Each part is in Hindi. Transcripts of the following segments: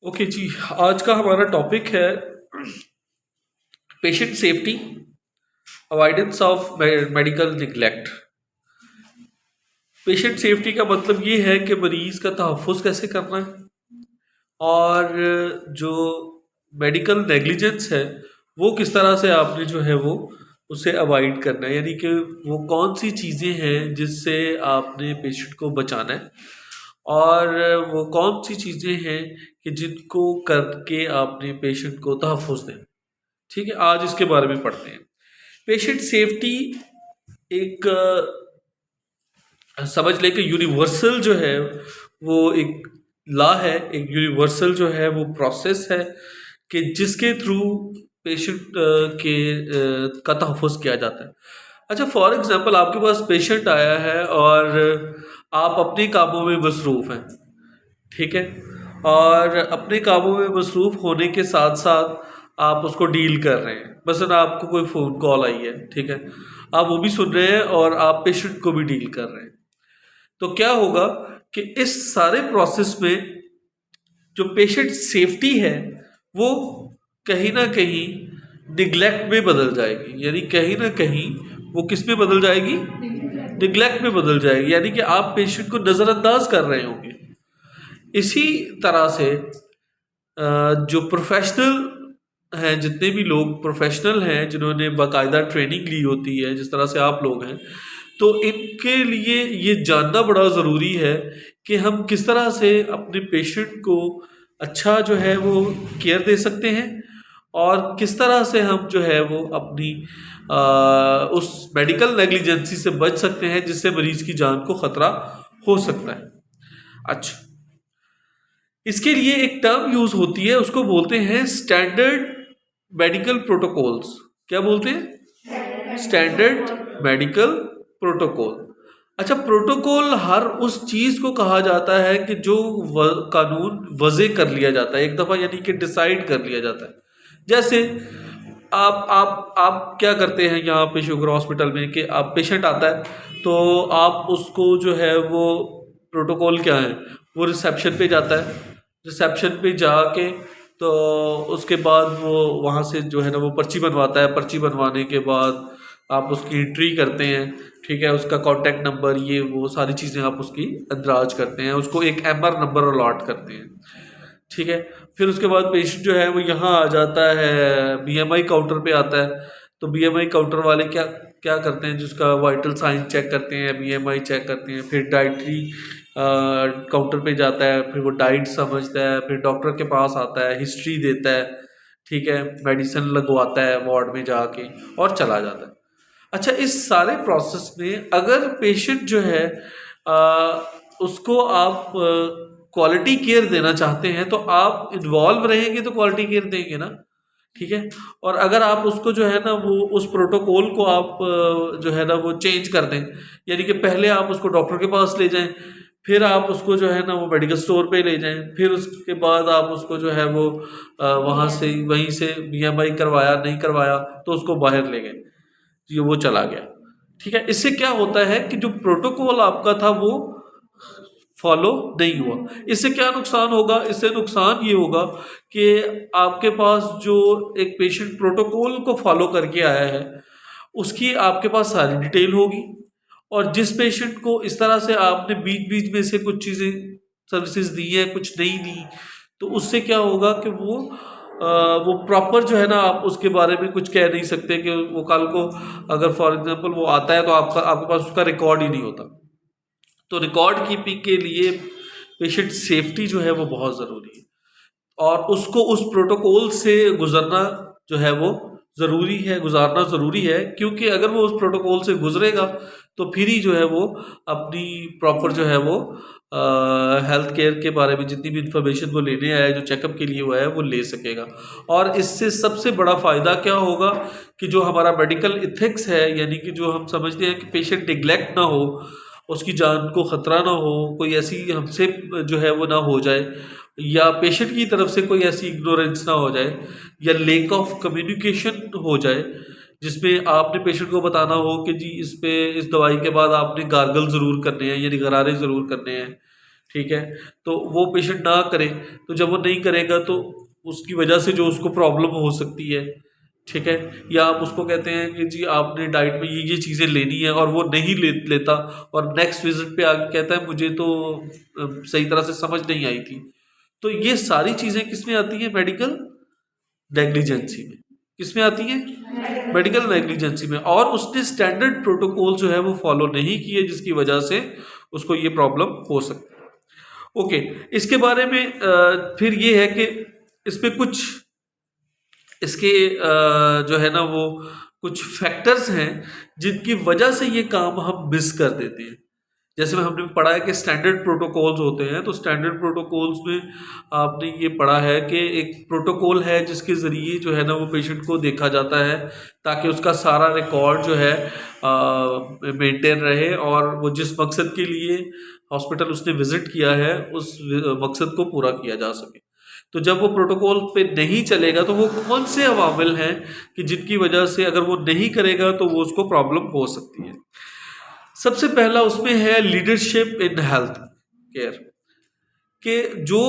ओके जी। आज का हमारा टॉपिक है patient safety, avoidance of medical neglect. Patient safety का मतलब ये है कि मरीज का तहफ़्फ़ुज़ कैसे करना है, और जो मेडिकल नेग्लिजेंस है वो किस तरह से आपने जो है वो उसे अवॉइड करना है, यानी कि वो कौन सी चीज़ें हैं जिससे आपने पेशेंट को बचाना है, और वो कौन सी चीज़ें हैं कि जिनको करके आपने पेशेंट को तहफ़्फ़ुज़ देना। ठीक है, आज इसके बारे में पढ़ते हैं। पेशेंट सेफ्टी एक समझ लें कि यूनिवर्सल जो है वो एक लॉ है, एक यूनिवर्सल जो है वो प्रोसेस है कि जिसके थ्रू पेशेंट का तहफ़्फ़ुज़ किया जाता है। अच्छा, फॉर एग्ज़ाम्पल आपके पास पेशेंट आया है और आप अपने कामों में मसरूफ़ हैं, ठीक है? और अपने कामों में मसरूफ़ होने के साथ-साथ आप उसको डील कर रहे हैं। मसलन आपको कोई फ़ोन कॉल आई है, ठीक है? आप वो भी सुन रहे हैं और आप पेशेंट को भी डील कर रहे हैं। तो क्या होगा कि इस सारे प्रोसेस में जो पेशेंट सेफ्टी है, वो कहीं न कहीं निग्लेक्ट में बदल जाएगी। यानी कहीं न कहीं वो किस में बदल जाएगी? निग्लेक्ट में बदल जाएगी, यानी कि आप पेशेंट को नज़रअंदाज कर रहे होंगे। इसी तरह से जो प्रोफेशनल हैं, जितने भी लोग प्रोफेशनल हैं जिन्होंने बाकायदा ट्रेनिंग ली होती है, जिस तरह से आप लोग हैं, तो इनके लिए ये जानना बड़ा ज़रूरी है कि हम किस तरह से अपने पेशेंट को अच्छा जो है वो केयर दे सकते हैं, और किस तरह से हम जो है वो अपनी उस मेडिकल नेग्लिजेंसी से बच सकते हैं जिससे मरीज़ की जान को ख़तरा हो सकता है। अच्छा, इसके लिए एक टर्म यूज होती है, उसको बोलते हैं स्टैंडर्ड मेडिकल प्रोटोकॉल्स। क्या बोलते हैं? Standard medical protocol. अच्छा, प्रोटोकॉल हर उस चीज को कहा जाता है कि जो कानून वज़े कर लिया जाता है एक दफा, यानी कि डिसाइड कर लिया जाता है। जैसे आप क्या करते हैं यहाँ पे शुगर हॉस्पिटल में कि आप पेशेंट आता है तो आप उसको जो है वो प्रोटोकॉल क्या है, वो रिसेप्शन पे जाता है। रिसेप्शन पे जाके तो उसके बाद वो वहाँ से जो है ना वो पर्ची बनवाता है। पर्ची बनवाने के बाद आप उसकी एंट्री करते हैं, ठीक है? उसका कॉन्टैक्ट नंबर, ये वो सारी चीज़ें आप उसकी अंदराज करते हैं, उसको एक एमआर नंबर अलॉट करते हैं, ठीक है? फिर उसके बाद पेशेंट जो है वो यहाँ आ जाता है, बीएमआई काउंटर पे आता है। तो बीएमआई काउंटर वाले क्या क्या करते हैं, जिसका वाइटल साइन चेक करते हैं, बीएमआई चेक करते हैं, फिर डाइटरी काउंटर पे जाता है, फिर वो डाइट समझता है, फिर डॉक्टर के पास आता है, हिस्ट्री देता है, ठीक है? मेडिसिन लगवाता है वार्ड में जाके और चला जाता है। अच्छा, इस सारे प्रोसेस में अगर पेशेंट जो है उसको आप क्वालिटी केयर देना चाहते हैं तो आप इन्वॉल्व रहेंगे तो क्वालिटी केयर देंगे ना, ठीक है? और अगर आप उसको जो है ना वो उस प्रोटोकॉल को आप जो है ना वो चेंज कर दें, यानी कि पहले आप उसको डॉक्टर के पास ले जाएं, फिर आप उसको जो है ना वो मेडिकल स्टोर पे ले जाएं, फिर उसके बाद आप उसको जो है वो वहाँ से वहीं से बीएमआई करवाया, नहीं करवाया तो उसको बाहर ले गए, ये वो चला गया, ठीक है? इससे क्या होता है कि जो प्रोटोकॉल आपका था वो फॉलो नहीं हुआ। इससे क्या नुकसान होगा? इससे नुकसान ये होगा कि आपके पास जो एक पेशेंट प्रोटोकॉल को फॉलो करके आया है, उसकी आपके पास सारी डिटेल होगी, और जिस पेशेंट को इस तरह से आपने बीच-बीच में से कुछ चीज़ें सर्विसेज़ दी हैं, कुछ नहीं दी, तो उससे क्या होगा कि वो प्रॉपर जो है ना आप उसके बारे में कुछ कह नहीं सकते कि वो कल को अगर फॉर एग्ज़ाम्पल वो आता है तो आपके पास उसका रिकॉर्ड ही नहीं होता। तो रिकॉर्ड कीपिंग के लिए पेशेंट सेफ्टी जो है वो बहुत ज़रूरी है, और उसको उस प्रोटोकॉल से गुजरना जो है वो ज़रूरी है, गुजारना ज़रूरी है, क्योंकि अगर वो उस प्रोटोकॉल से गुजरेगा तो फिर ही जो है वो अपनी प्रॉपर जो है वो हेल्थ केयर के बारे में जितनी भी इंफॉर्मेशन वो लेने आया है, जो चेकअप के लिए हुआ है, वो ले सकेगा। और इससे सबसे बड़ा फ़ायदा क्या होगा कि जो हमारा मेडिकल इथिक्स है, यानी कि जो हम समझते हैं कि पेशेंट निगलेक्ट ना हो, उसकी जान को ख़तरा ना हो, कोई ऐसी हमसे जो है वो ना हो जाए, या पेशेंट की तरफ से कोई ऐसी इग्नोरेंस ना हो जाए, या लेक ऑफ कम्युनिकेशन हो जाए, जिसमें आपने पेशेंट को बताना हो कि जी इस दवाई के बाद आपने गार्गल ज़रूर करने हैं, यानी गरारे ज़रूर करने हैं, ठीक है, तो वो पेशेंट ना करे, तो जब वो नहीं करेगा तो उसकी वजह से जो उसको प्रॉब्लम हो सकती है, ठीक है, या आप उसको कहते हैं कि जी आपने डाइट में ये चीज़ें लेनी है और वो नहीं लेता और नेक्स्ट विजिट पे आके कहता है मुझे तो सही तरह से समझ नहीं आई थी। तो ये सारी चीज़ें किस में आती हैं? मेडिकल नेग्लिजेंसी में। किस में आती हैं? मेडिकल नेग्लिजेंसी में। और उसने स्टैंडर्ड प्रोटोकॉल जो है वो फॉलो नहीं किए, जिसकी वजह से उसको ये प्रॉब्लम हो सकती है। ओके, इसके बारे में फिर ये है कि इसमें कुछ इसके जो है ना वो कुछ फैक्टर्स हैं जिनकी वजह से ये काम हम मिस कर देते हैं। जैसे हमने पढ़ा है कि स्टैंडर्ड प्रोटोकॉल्स होते हैं, तो स्टैंडर्ड प्रोटोकॉल्स में आपने ये पढ़ा है कि एक प्रोटोकॉल है जिसके ज़रिए जो है ना वो पेशेंट को देखा जाता है ताकि उसका सारा रिकॉर्ड जो है मेंटेन रहे और वो जिस मकसद के लिए हॉस्पिटल उसने विज़िट किया है उस मकसद को पूरा किया जा सके। तो जब वो प्रोटोकॉल पे नहीं चलेगा तो वो कौन से अवामिल हैं कि जिनकी वजह से अगर वो नहीं करेगा तो वो उसको प्रॉब्लम हो सकती है। सबसे पहला उसमें है लीडरशिप इन हेल्थ केयर, कि जो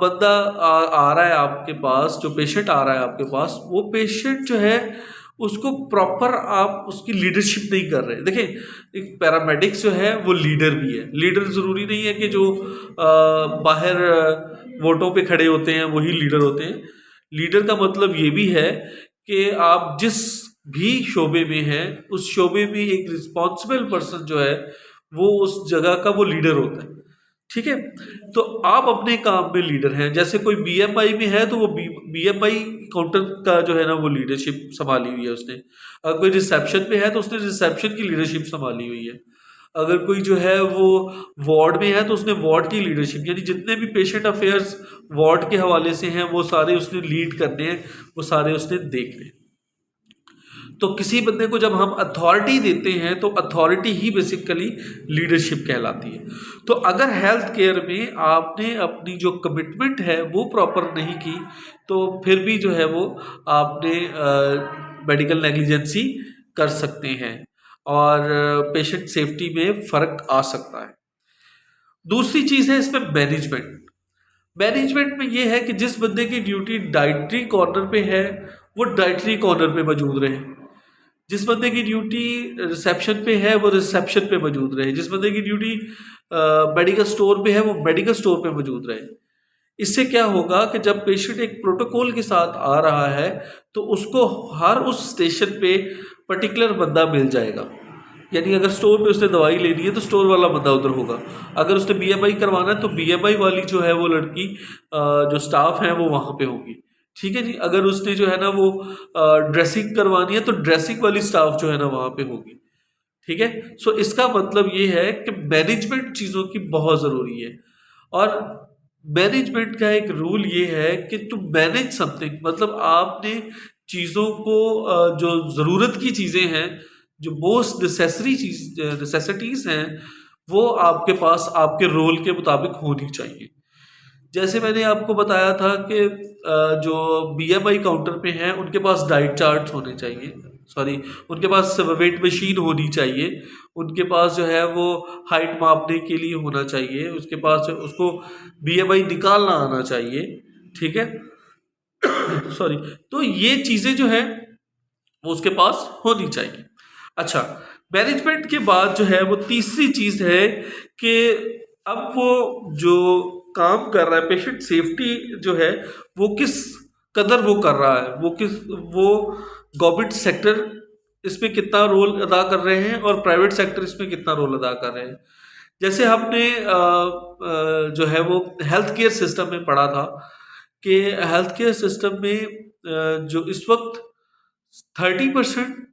बंदा आ रहा है आपके पास, जो पेशेंट आ रहा है आपके पास, वो पेशेंट जो है उसको प्रॉपर आप उसकी लीडरशिप नहीं कर रहे। देखिए, एक पैरामेडिक्स जो है वो लीडर भी है। लीडर ज़रूरी नहीं है कि जो बाहर वोटों पे खड़े होते हैं वही लीडर होते हैं। लीडर का मतलब ये भी है कि आप जिस भी शोबे में हैं उस शोबे में एक रिस्पॉन्सिबल पर्सन जो है वो उस जगह का वो लीडर होता है, ठीक है। तो आप अपने काम में लीडर हैं। जैसे कोई बीएमआई में है तो वो बीएमआई काउंटर का जो है ना वो लीडरशिप संभाली हुई है उसने। अगर कोई रिसेप्शन पे है तो उसने रिसेप्शन की लीडरशिप संभाली हुई है। अगर कोई जो है वो वार्ड में है तो उसने वार्ड की लीडरशिप, यानी जितने भी पेशेंट अफेयर्स वार्ड के हवाले से हैं वो सारे उसने लीड करने हैं, वो सारे उसने देखने हैं। तो किसी बंदे को जब हम अथॉरिटी देते हैं तो अथॉरिटी ही बेसिकली लीडरशिप कहलाती है। तो अगर हेल्थ केयर में आपने अपनी जो कमिटमेंट है वो प्रॉपर नहीं की तो फिर भी जो है वो आपने मेडिकल नेग्लिजेंसी कर सकते हैं और पेशेंट सेफ्टी में फ़र्क आ सकता है। दूसरी चीज़ है इसमें मैनेजमेंट। मैनेजमेंट में ये है कि जिस बंदे की ड्यूटी डाइटरी कॉर्नर पे है वो डाइटरी कॉर्नर पे मौजूद रहे, जिस बंदे की ड्यूटी रिसेप्शन पे है वो रिसेप्शन पे मौजूद रहे, जिस बंदे की ड्यूटी मेडिकल स्टोर पे है वो मेडिकल स्टोर पे मौजूद रहे। इससे क्या होगा कि जब पेशेंट एक प्रोटोकॉल के साथ आ रहा है तो उसको हर उस स्टेशन पे पर्टिकुलर बंदा मिल जाएगा। यानी अगर स्टोर पे उसने दवाई लेनी है तो स्टोर वाला बंदा उधर होगा, अगर उसने बीएमआई करवाना है तो बीएमआई वाली जो है वो लड़की जो स्टाफ है वो वहाँ पे होगी, ठीक है जी। अगर उसने जो है ना वो ड्रेसिंग करवानी है तो ड्रेसिंग वाली स्टाफ जो है ना वहाँ पे होगी, ठीक है। सो इसका मतलब ये है कि मैनेजमेंट चीज़ों की बहुत ज़रूरी है। और मैनेजमेंट का एक रूल ये है कि टू मैनेज समथिंग, मतलब आपने चीज़ों को जो ज़रूरत की चीज़ें हैं, जो मोस्ट नेसेसिटीज़ हैं, वो आपके पास आपके रोल के मुताबिक होनी चाहिए। जैसे मैंने आपको बताया था कि जो बीएमआई काउंटर पे हैं उनके पास डाइट चार्ट्स होने चाहिए, सॉरी उनके पास वेट मशीन होनी चाहिए, उनके पास जो है वो हाइट मापने के लिए होना चाहिए, उसके पास उसको बीएमआई निकालना आना चाहिए, ठीक है। सॉरी, तो ये चीज़ें जो है वो उसके पास होनी चाहिए। अच्छा, मैनेजमेंट के बाद जो है वो तीसरी चीज़ है कि अब वो जो काम कर रहा है पेशेंट सेफ्टी जो है वो किस कदर वो कर रहा है, वो गवर्नमेंट सेक्टर इसमें कितना रोल अदा कर रहे हैं और प्राइवेट सेक्टर इसमें कितना रोल अदा कर रहे हैं। जैसे हमने जो है वो हेल्थ केयर सिस्टम में पढ़ा था कि हेल्थ केयर सिस्टम में जो इस वक्त 30%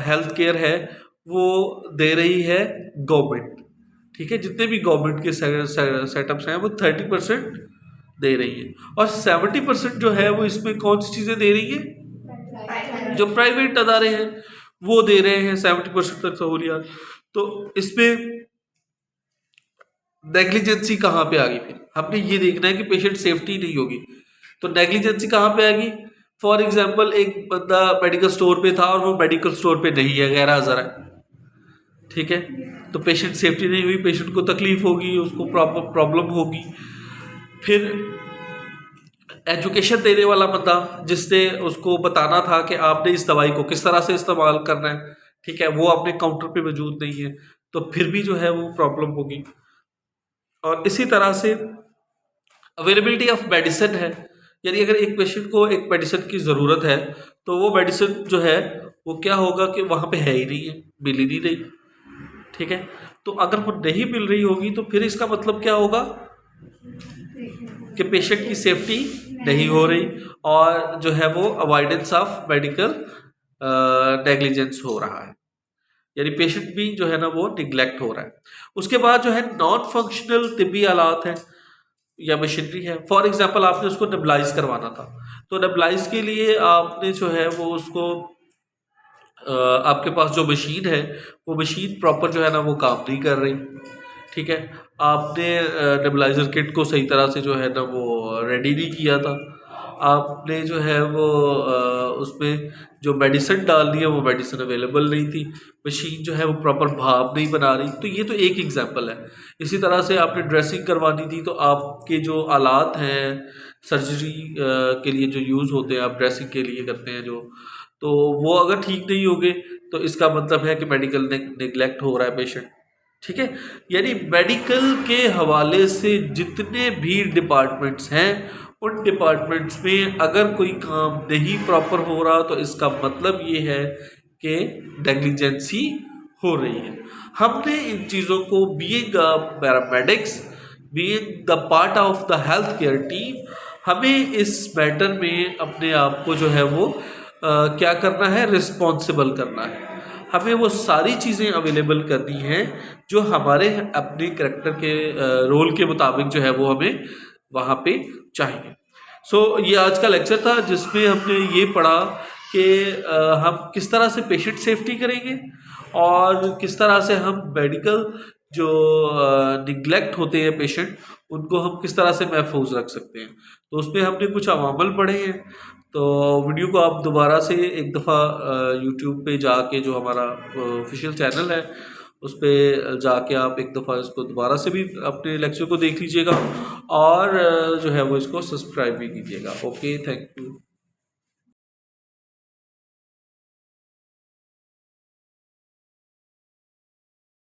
हेल्थ केयर है वो दे रही है गवर्नमेंट, ठीक है। जितने भी गवर्नमेंट के सेटअप्स हैं वो 30% दे रही है और 70% जो है वो इसमें कौन सी चीज़ें दे रही है, जो प्राइवेट अदारे हैं वो दे रहे हैं 70% तक सहूलियात। तो इसमें नेग्लिजेंसी कहाँ पे आ गई? फिर हमने ये देखना है कि पेशेंट सेफ्टी नहीं होगी तो नेग्लिजेंसी कहाँ पे आएगी। फॉर एग्जाम्पल, एक बंदा मेडिकल स्टोर पे था और वो मेडिकल स्टोर पे नहीं है, गैर हाज़िर है, ठीक है। तो पेशेंट सेफ्टी नहीं हुई, पेशेंट को तकलीफ होगी, उसको प्रॉब्लम होगी। फिर एजुकेशन देने वाला बंदा, जिसने उसको बताना था कि आपने इस दवाई को किस तरह से इस्तेमाल करना है, ठीक है, वो अपने काउंटर पे मौजूद नहीं है, तो फिर भी जो है वो प्रॉब्लम होगी। और इसी तरह से अवेलेबिलिटी ऑफ मेडिसिन है, यानी अगर एक पेशेंट को एक मेडिसिन की ज़रूरत है तो वो मेडिसिन जो है वो क्या होगा कि वहाँ पे है ही नहीं है, मिल ही नहीं रही, ठीक है। तो अगर वो नहीं मिल रही होगी तो फिर इसका मतलब क्या होगा कि पेशेंट की सेफ्टी नहीं हो रही और जो है वो अवॉइडेंस ऑफ मेडिकल नेग्लिजेंस हो रहा है, यानी पेशेंट भी जो है ना वो निगलेक्ट हो रहा है। उसके बाद जो है नॉन फंक्शनल तिब्बी आलात हैं या मशीनरी है। फॉर एग्जांपल आपने उसको नेबुलाइज करवाना था, तो नेबुलाइज के लिए आपने जो है वो उसको आपके पास जो मशीन है वो मशीन प्रॉपर जो है ना वो काम नहीं कर रही, ठीक है। आपने नेबुलाइजर किट को सही तरह से जो है ना वो रेडी नहीं किया था, आपने जो है वो उसमें जो मेडिसिन डालनी है वो मेडिसिन अवेलेबल नहीं थी, मशीन जो है वो प्रॉपर भाप नहीं बना रही। तो ये तो एक एग्जांपल है। इसी तरह से आपने ड्रेसिंग करवानी थी, तो आपके जो आलात हैं सर्जरी के लिए जो यूज़ होते हैं, आप ड्रेसिंग के लिए करते हैं जो, तो वो अगर ठीक नहीं होंगे तो इसका मतलब है कि मेडिकल नेगलेक्ट हो रहा है पेशेंट, ठीक है। यानी मेडिकल के हवाले से जितने भी डिपार्टमेंट्स हैं उन डिपार्टमेंट्स में अगर कोई काम नहीं प्रॉपर हो रहा तो इसका मतलब ये है कि नेग्लिजेंसी हो रही है। हमने इन चीज़ों को being paramedics, being the part of the health care team, हमें इस मैटर में अपने आप को जो है वो क्या करना है, रिस्पॉन्सिबल करना है। हमें वो सारी चीज़ें अवेलेबल करनी हैं जो हमारे अपने करैक्टर के रोल के मुताबिक जो है वो हमें वहाँ पे चाहिए। सो ये आज का लेक्चर था जिसमें हमने ये पढ़ा कि हम किस तरह से पेशेंट सेफ्टी करेंगे और किस तरह से हम मेडिकल जो निगलेक्ट होते हैं पेशेंट, उनको हम किस तरह से महफूज रख सकते हैं। तो उसमें हमने कुछ अवामल पढ़े हैं। तो वीडियो को आप दोबारा से एक दफ़ा यूट्यूब पे जाके, जो हमारा ऑफिशियल चैनल है उस पर जाके आप एक दफ़ा इसको दोबारा से भी अपने लेक्चर को देख लीजिएगा और जो है वो इसको सब्सक्राइब भी कीजिएगा। Okay, thank you.